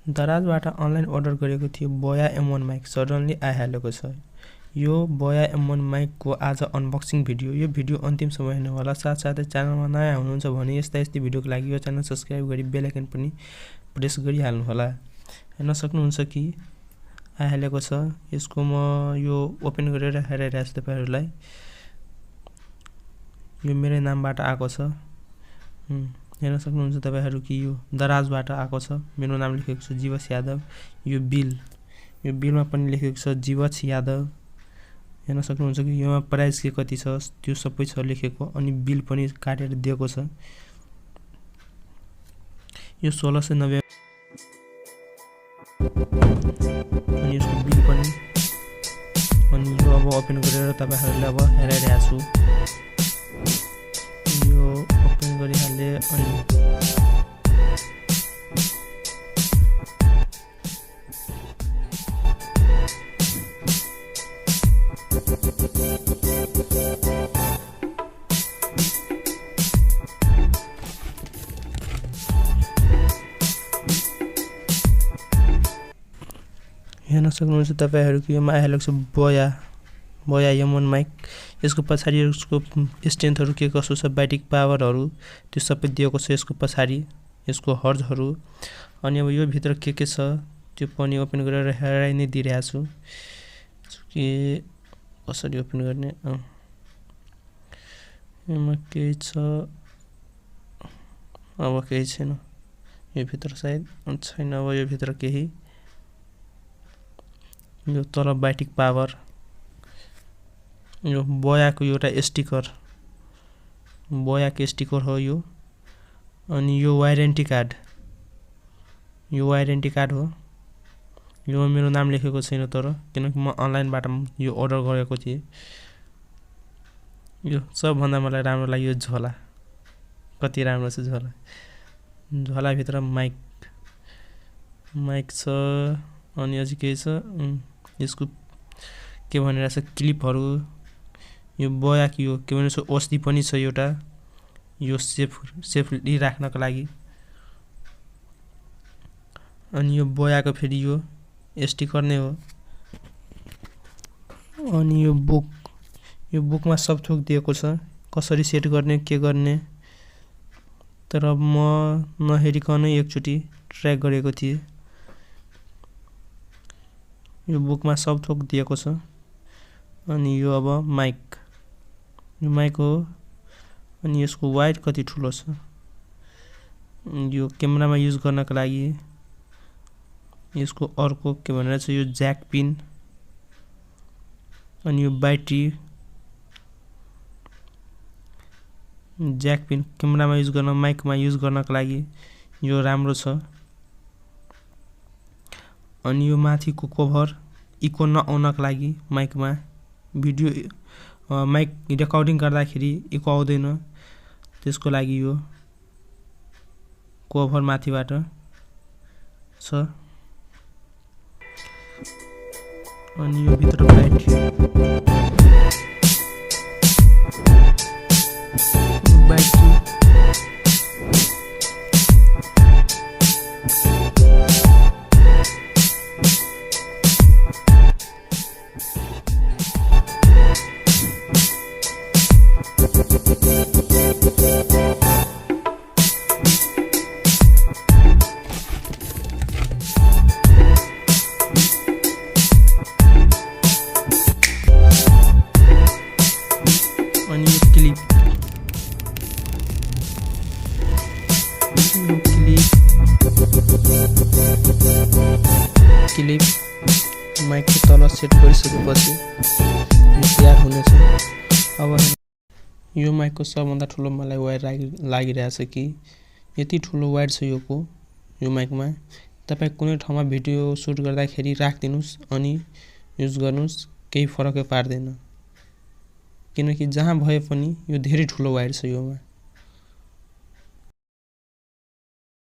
दराजबाट online order गरेको थियो BOYA M1 mic suddenly आइहालेको छ। यो BOYA M1 माइकको आज अनबक्सिङ भिडियो। यो भिडियो अन्तिमसम्म हेर्नु होला। साथसाथै च्यानलमा नयाँ हुनुहुन्छ भने यस्ता भिडियोको लागि यो च्यानल सब्स्क्राइब गरी बेल आइकन पनि प्रेस गरिहाल्नु होला। हेर्न सक्नुहुन्छ कि आइहालेको छ। यसको म यो ओपन गरेर हेराइरहेको छु तपाईहरुलाई। यो मेरो नामबाट आएको छ। हेर्न सक्नुहुन्छ तपाईहरु कि यो दराजबाट आएको छ। मेरो नाम लेखेको छ जीवश यादव। यो बिलमा पनि लेखेको छ जीवश यादव। हेर्न सक्नुहुन्छ कि योमा प्राइस के कति छ त्यो सबै छ लेखेको अनि बिल पनि काटेर दिएको छ। यो 1690 अनि यसको बिल पनि अनि यो अब ओपन गरेर तपाईहरुले अब हेराइरहेको छु। यो ओपन गरिहाले अनि हेर्न सक्नुहुन्छ तपाईहरु कि योमा आइहालेको छ BOYA M1 माइक। यसको पछाडी यसको स्ट्रेन्थहरु के कसो छ, ब्याट्री पावरहरु त्यो सबै दिएको छ यसको पछाडी, यसको हर्जहरु अनि अब यो भित्र के छ त्यो पनि ओपन गरेर हेराइ नै दिइरहेछु कि कसरी ओपन गर्ने। यसमा के छ अब केही छैन यो भित्र सायद छैन। अब यो भित्र केही यो तल ब्याट्री पावर यो BOYA को एउटा स्टिकर BOYA को स्टिकर हो यो। अनि यो वारेन्टी कार्ड हो। यो मेरो नाम लेखेको छैन तर किनकि म अनलाइनबाट यो अर्डर गरेको थिए। यो सबभन्दा मलाई राम्रो लाग्यो यो झोला। कति राम्रो छ झोला। झोला भित्र माइक छ अनि अझै के छ यसको के भनेर छ क्लिपहरु। यो BOYA को यो के भन्छ औषधि पनि छ एउटा यो सेफली राख्नको लागि। अनि यो BOYA को फेरि यो स्टिकर नै हो। अनि यो बुकमा सब थोक दिएको छ कसरी सेट गर्ने के गर्ने। तर म नहेरिकन एकचोटी ट्र्याक गरेको थिए। यो बुकमा सब थोक दिएको छ। अनि यो अब यो माइक हो अनि यसको वायर कति ठुलो छ। यो क्यामेरामा युज गर्नको लागि यसको अर्को के भनेर छ यो ज्याक पिन अनि यो ब्याट्री ज्याक पिन क्यामेरामा युज गर्न माइकमा युज गर्नको लागि यो राम्रो छ। अनि यो माथिको कभर इको नआउनको लागि माइकमा भिडियो माइक रेकर्डिङ गर्दाखेरि इको आउँदैन त्यसको लागि यो कभर माथिबाट छ। अनि यो भित्र ब्याट्री क्लिप माइक को तल सेट गरिसकेपछि तयार हुनेछ। अब यो माइक को सबभन्दा ठुलो मलाई वायर लागिरहेछ कि यति ठुलो वायर छ यो माइकमा। तपाई कुनै ठाउँमा भिडियो सुट गर्दाखेरि राख्दिनुस् अनि युज गर्नुस् केही फरकै पार्दैन किनकि जहाँ भए पनि यो धेरै ठुलो वायर छ योमा।